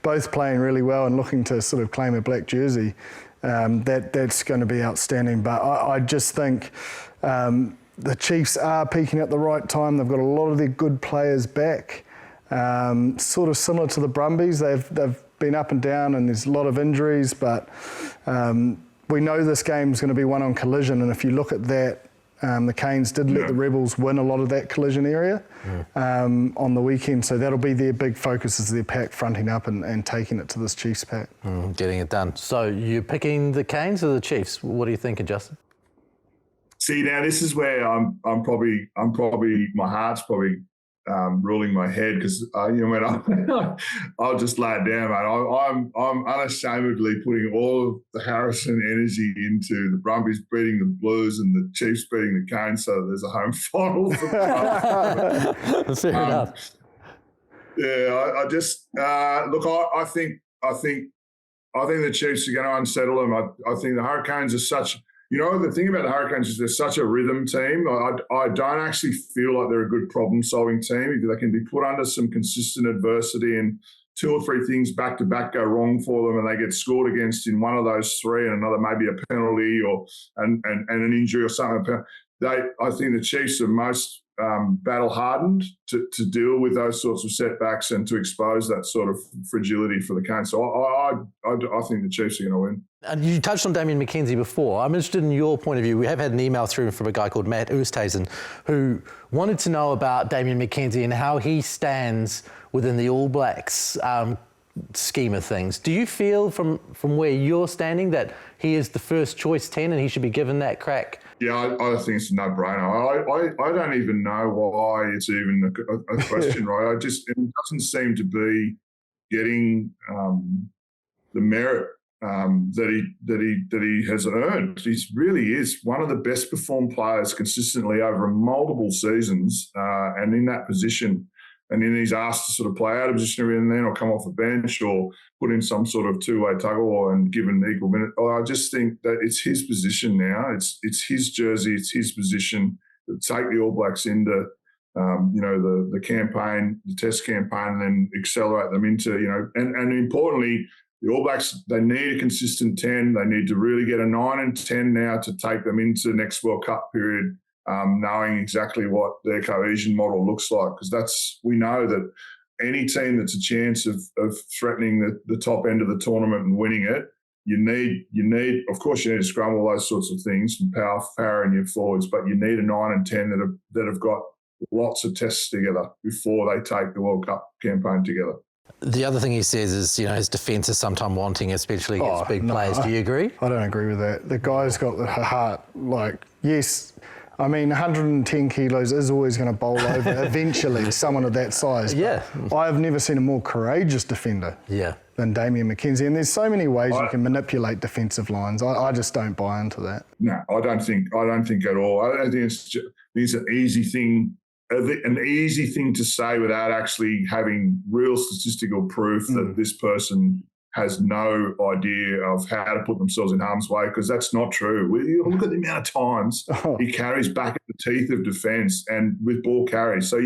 both playing really well and looking to sort of claim a black jersey. That's going to be outstanding. But I just think the Chiefs are peaking at the right time. They've got a lot of their good players back, sort of similar to the Brumbies. They've been up and down, and there's a lot of injuries, but we know this game's going to be one on collision, and if you look at that, the Canes did let the Rebels win a lot of that collision area on the weekend, so that'll be their big focus, is their pack fronting up and taking it to this Chiefs pack. Getting it done. So you're picking the Canes or the Chiefs? What are you thinking, Justin? See, now this is where I'm probably my heart's probably ruling my head, because I'll just lay it down, mate. I'm unashamedly putting all of the Harrison energy into the Brumbies beating the Blues and the Chiefs beating the Canes, so that there's a home final for the Fair enough. Yeah, I just look. I think the Chiefs are going to unsettle them. I think the Hurricanes are such. The thing about the Hurricanes is they're such a rhythm team. I don't actually feel like they're a good problem-solving team. They can be put under some consistent adversity and two or three things back-to-back go wrong for them, and they get scored against in one of those three, and another maybe a penalty or and an injury or something. I think the Chiefs are most battle-hardened to deal with those sorts of setbacks and to expose that sort of fragility for the Canes. So I think the Chiefs are going to win. And you touched on Damian McKenzie before. I'm interested in your point of view. We have had an email through from a guy called Matt Oosthuizen who wanted to know about Damian McKenzie and how he stands within the All Blacks scheme of things. Do you feel from where you're standing that he is the first choice 10 and he should be given that crack? Yeah, I think it's a no-brainer. I don't even know why it's even a question, right? It doesn't seem to be getting the merit that he has earned. He really is one of the best performed players consistently over multiple seasons, and in that position. And then he's asked to sort of play out of position every now and then, or come off the bench, or put in some sort of two-way tug-of-war and given equal minute. I just think that it's his position now. It's his jersey. It's his position to take the All Blacks into the campaign, the test campaign, and then accelerate them into and importantly, the All Blacks, they need a consistent 10. They need to really get a 9 and 10 now to take them into next World Cup period knowing exactly what their cohesion model looks like, because we know that any team that's a chance of threatening the top end of the tournament and winning it, you need, of course, you need to scrum, all those sorts of things, and power in your forwards, but you need a 9 and 10 that have got lots of tests together before they take the World Cup campaign together. The other thing he says is, his defence is sometimes wanting, especially against big players. Do you agree? I don't agree with that. The guy's got the heart. Yes, 110 kilos is always going to bowl over eventually someone of that size. Yeah. I've never seen a more courageous defender than Damian McKenzie. And there's so many ways you can manipulate defensive lines. I just don't buy into that. No, I don't think at all. I don't think it's an easy thing. An easy thing to say without actually having real statistical proof that this person has no idea of how to put themselves in harm's way, because that's not true. Look at the amount of times he carries back at the teeth of defence and with ball carry. So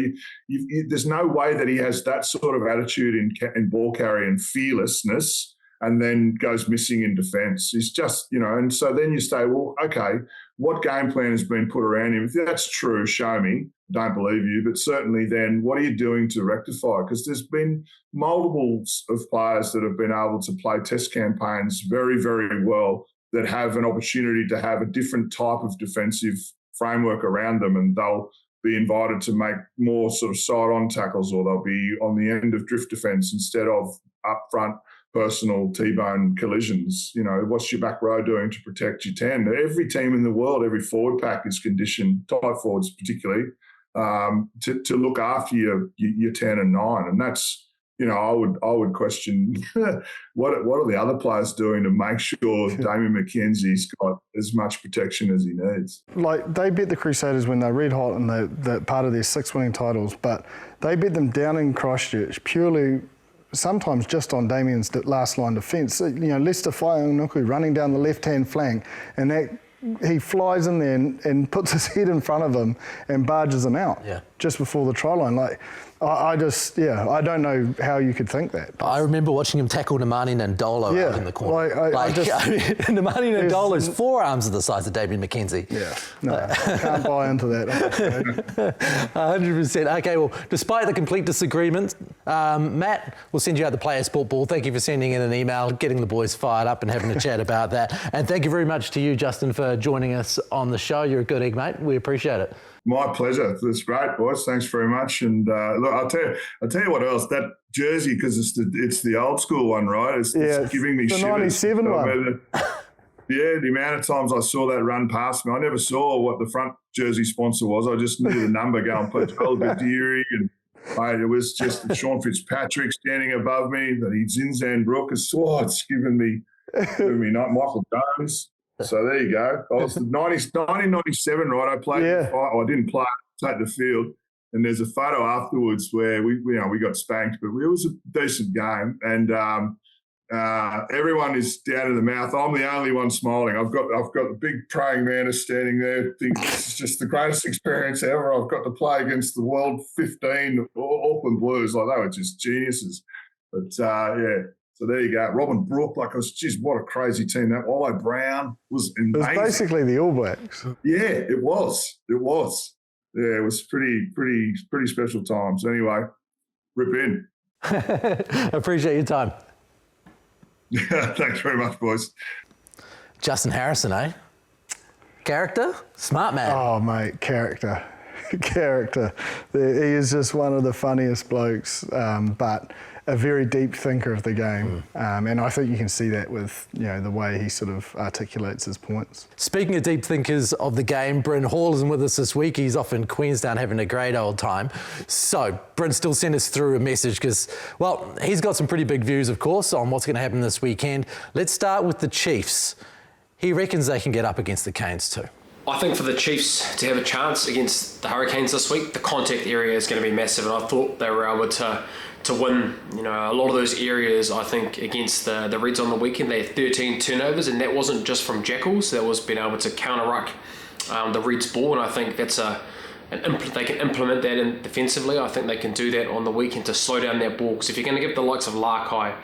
there's no way that he has that sort of attitude in ball carry and fearlessness and then goes missing in defence. It's just, and so then you say, well, okay, what game plan has been put around him? If that's true, show me. Don't believe you, but certainly then what are you doing to rectify? Because there's been multiples of players that have been able to play test campaigns very, very well that have an opportunity to have a different type of defensive framework around them, and they'll be invited to make more sort of side-on tackles, or they'll be on the end of drift defence instead of up front personal T-bone collisions. What's your back row doing to protect your 10? Every team in the world, every forward pack is conditioned, tight forwards particularly, to look after your 10 and 9. And that's, I would question what are the other players doing to make sure Damian McKenzie's got as much protection as he needs. They beat the Crusaders when they're red hot and they're part of their 6 winning titles, but they beat them down in Christchurch purely sometimes just on Damian's last line defence. Lester Whainuku running down the left-hand flank, and that he flies in there and puts his head in front of him and barges them out just before the try line. I don't know how you could think that. I remember watching him tackle Nemani Nandola out in the corner. Nemani Nandola's forearms are the size of Damian McKenzie. Yeah, no, I can't buy into that. 100%. Okay, well, despite the complete disagreement, Matt, we'll send you out the Player Sport Ball. Thank you for sending in an email, getting the boys fired up and having a chat about that. And thank you very much to you, Justin, for joining us on the show. You're a good egg, mate. We appreciate it. My pleasure. That's great, boys. Thanks very much. And look, I'll tell you what else. That jersey, because it's the old school one, right? It's giving me the shivers. 97 one. The amount of times I saw that run past me, I never saw what the front jersey sponsor was. I just knew the number going, Paul Gadiri, and mate, it was just Sean Fitzpatrick standing above me. The Zinzan Brook. It's giving me not Michael Jones. So there you go. I was 1997, right? I played. I didn't play. Take the field, and there's a photo afterwards where we got spanked, but it was a decent game, and everyone is down in the mouth. I'm the only one smiling. I've got the big praying mantis standing there. Think it's just the greatest experience ever. I've got to play against the world 15 Auckland Blues. They were just geniuses. But So there you go. Robin Brooke, what a crazy team. That Olo Brown was amazing. It was basically the All Blacks. Yeah, it was. Yeah, it was pretty special times. Anyway, rip in. Appreciate your time. Thanks very much, boys. Justin Harrison, eh? Character? Smart man. Oh, mate, character. He is just one of the funniest blokes, but a very deep thinker of the game. And I think you can see that with the way he sort of articulates his points. Speaking of deep thinkers of the game, Bryn Hall isn't with us this week. He's off in Queenstown having a great old time. So Bryn still sent us through a message because, well, he's got some pretty big views, of course, on what's going to happen this weekend. Let's start with the Chiefs. He reckons they can get up against the Canes too. I think for the Chiefs to have a chance against the Hurricanes this week, the contact area is going to be massive, and I thought they were able to win, a lot of those areas. I think against the Reds on the weekend, they had 13 turnovers, and that wasn't just from Jackals. That was being able to counter-ruck the Reds' ball, and I think that's they can implement that in defensively. I think they can do that on the weekend to slow down their ball, because if you're going to give the likes of Larkai,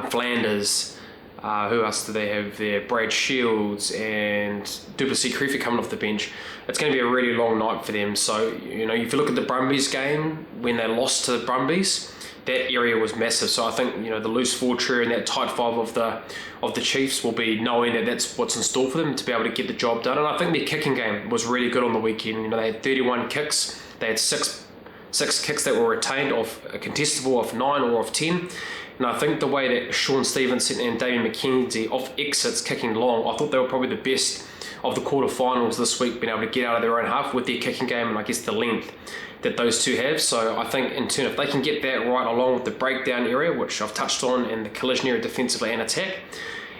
Flanders, Who else do they have there? Brad Shields and Duplessis Creefy coming off the bench. It's going to be a really long night for them. So, you know, if you look at the Brumbies game, when they lost to the Brumbies, that area was massive. So I think, you know, the loose forward trio and that tight five of the Chiefs will be knowing that that's what's in store for them to be able to get the job done. And I think their kicking game was really good on the weekend. You know, they had 31 kicks. They had six kicks that were retained off a contestable of 9 or of 10. And I think the way that Sean Stevenson and Damian McKenzie off exits kicking long, I thought they were probably the best of the quarterfinals this week, being able to get out of their own half with their kicking game and I guess the length that those two have. So I think in turn, if they can get that right along with the breakdown area, which I've touched on, and the collision area defensively and attack,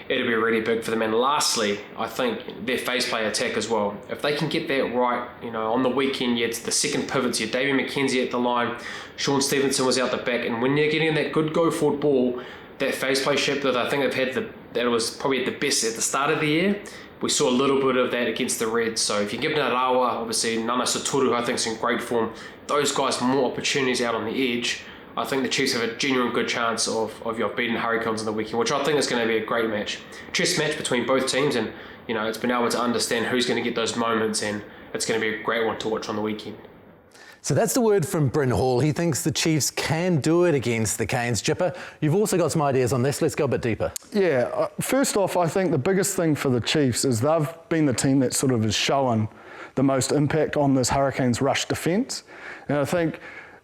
it'll be really big for them. And lastly, I think their phase play attack as well. If they can get that right, you know, on the weekend, you had the second pivots, you had Damian McKenzie at the line, Sean Stevenson was out the back, and when you're getting that good go forward ball, that phase play shape that I think they've had, that was probably the best at the start of the year. We saw a little bit of that against the Reds. So if you give Narawa, obviously Nana Satoru, who I think is in great form, those guys more opportunities out on the edge, I think the Chiefs have a genuine good chance of beating the Hurricanes on the weekend, which I think is going to be a great match. Chess match between both teams, and you know, it's been able to understand who's going to get those moments, and it's going to be a great one to watch on the weekend. So that's the word from Bryn Hall. He thinks the Chiefs can do it against the Canes. Jipper, you've also got some ideas on this. Let's go a bit deeper. Yeah, first off, I think the biggest thing for the Chiefs is they've been the team that sort of has shown the most impact on this Hurricanes rush defence. And I think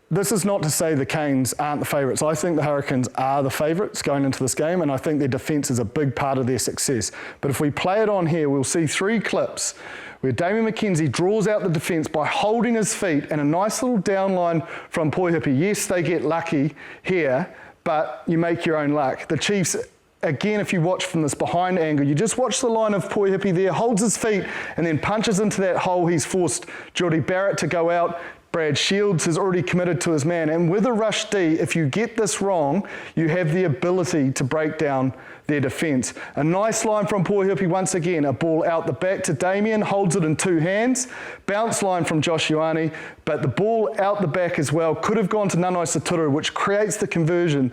this is not to say the Canes aren't the favourites. I think the Hurricanes are the favourites going into this game, and I think their defence is a big part of their success. But if we play it on here, we'll see 3 clips where Damian McKenzie draws out the defence by holding his feet and a nice little downline from Poihipi. Yes, they get lucky here, but you make your own luck. The Chiefs, again, if you watch from this behind angle, you just watch the line of Poihipi there, holds his feet and then punches into that hole. He's forced Jordie Barrett to go out. Brad Shields has already committed to his man. And with a rush D, if you get this wrong, you have the ability to break down their defence. A nice line from Poihipi once again, a ball out the back to Damian, holds it in 2 hands. Bounce line from Josh Ioane, but the ball out the back as well could have gone to Nanai Satoru, which creates the confusion.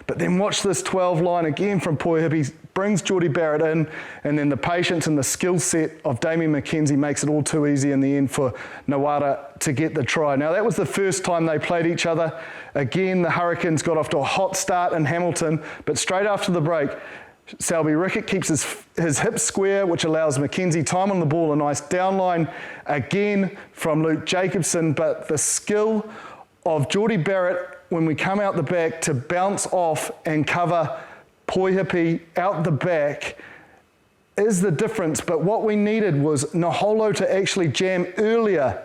But then watch this 12 line again from Poihipi, brings Jordie Barrett in, and then the patience and the skill set of Damian McKenzie makes it all too easy in the end for Nawara to get the try. Now, that was the first time they played each other. Again, the Hurricanes got off to a hot start in Hamilton, but straight after the break, Selby Rickett keeps his hips square, which allows McKenzie time on the ball, a nice downline again from Luke Jacobson, but the skill of Jordie Barrett when we come out the back to bounce off and cover Poihipi out the back is the difference. But what we needed was Naholo to actually jam earlier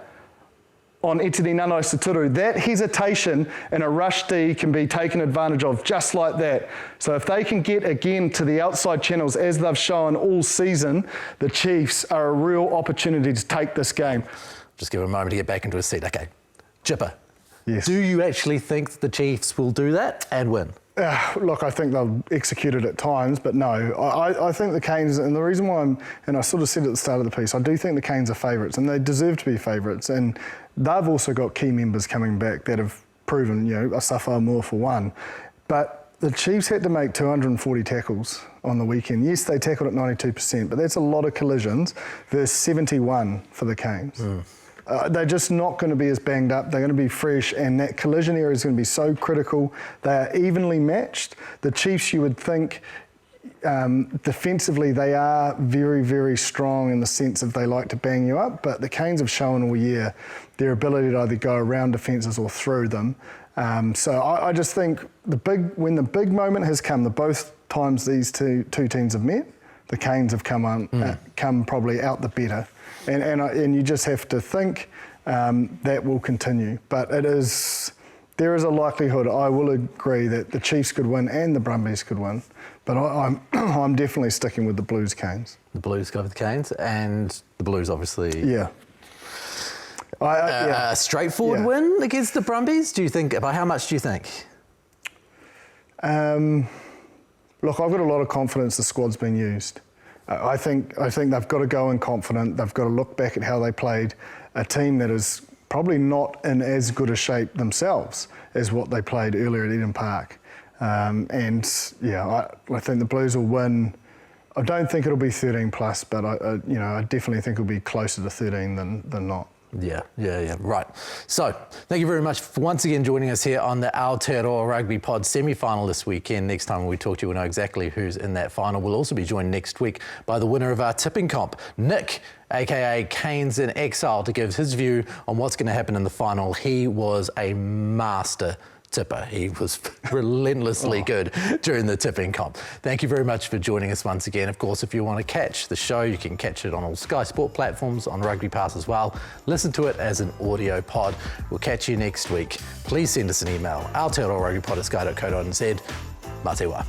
on Etini Nanai Satoru. That hesitation in a rush D can be taken advantage of just like that. So if they can get again to the outside channels as they've shown all season, the Chiefs are a real opportunity to take this game. Just give him a moment to get back into his seat. Okay. Jipper, yes. Do you actually think the Chiefs will do that and win? Look, I think they'll execute it at times, but no. I think the Canes, and the reason why and I sort of said at the start of the piece, I do think the Canes are favourites, and they deserve to be favourites. And they've also got key members coming back that have proven, you know, Asafa Moore for one. But the Chiefs had to make 240 tackles on the weekend. Yes, they tackled at 92%, but that's a lot of collisions versus 71 for the Canes. They're just not going to be as banged up. They're going to be fresh, and that collision area is going to be so critical. They are evenly matched. The Chiefs, you would think, defensively, they are very, very strong in the sense of they like to bang you up, but the Canes have shown all year their ability to either go around defences or through them. So I just think when the big moment has come, both times these two teams have met, the Canes have come probably out the better. And you just have to think that will continue. But there is a likelihood, I will agree, that the Chiefs could win and the Brumbies could win. But I'm definitely sticking with the Blues Canes. The Blues go with the Canes, and the Blues obviously. Yeah. A straightforward win against the Brumbies? Do you think? By how much do you think? Look, I've got a lot of confidence the squad's been used. I think they've got to go in confident. They've got to look back at how they played a team that is probably not in as good a shape themselves as what they played earlier at Eden Park. And yeah, I think the Blues will win. I don't think it'll be 13 plus, but I definitely think it'll be closer to 13 than not. Yeah, right. So, thank you very much for once again joining us here on the Aotearoa Rugby Pod semi-final this weekend. Next time when we talk to you, we'll know exactly who's in that final. We'll also be joined next week by the winner of our tipping comp, Nick, aka Canes in Exile, to give his view on what's going to happen in the final. He was a master tipper. He was relentlessly good during the tipping comp. Thank you very much for joining us once again. Of course, if you want to catch the show, you can catch it on all Sky Sport platforms, on Rugby Pass as well. Listen to it as an audio pod. We'll catch you next week. Please send us an email, aotearoarugbypod@sky.co.nz. Mā te wā.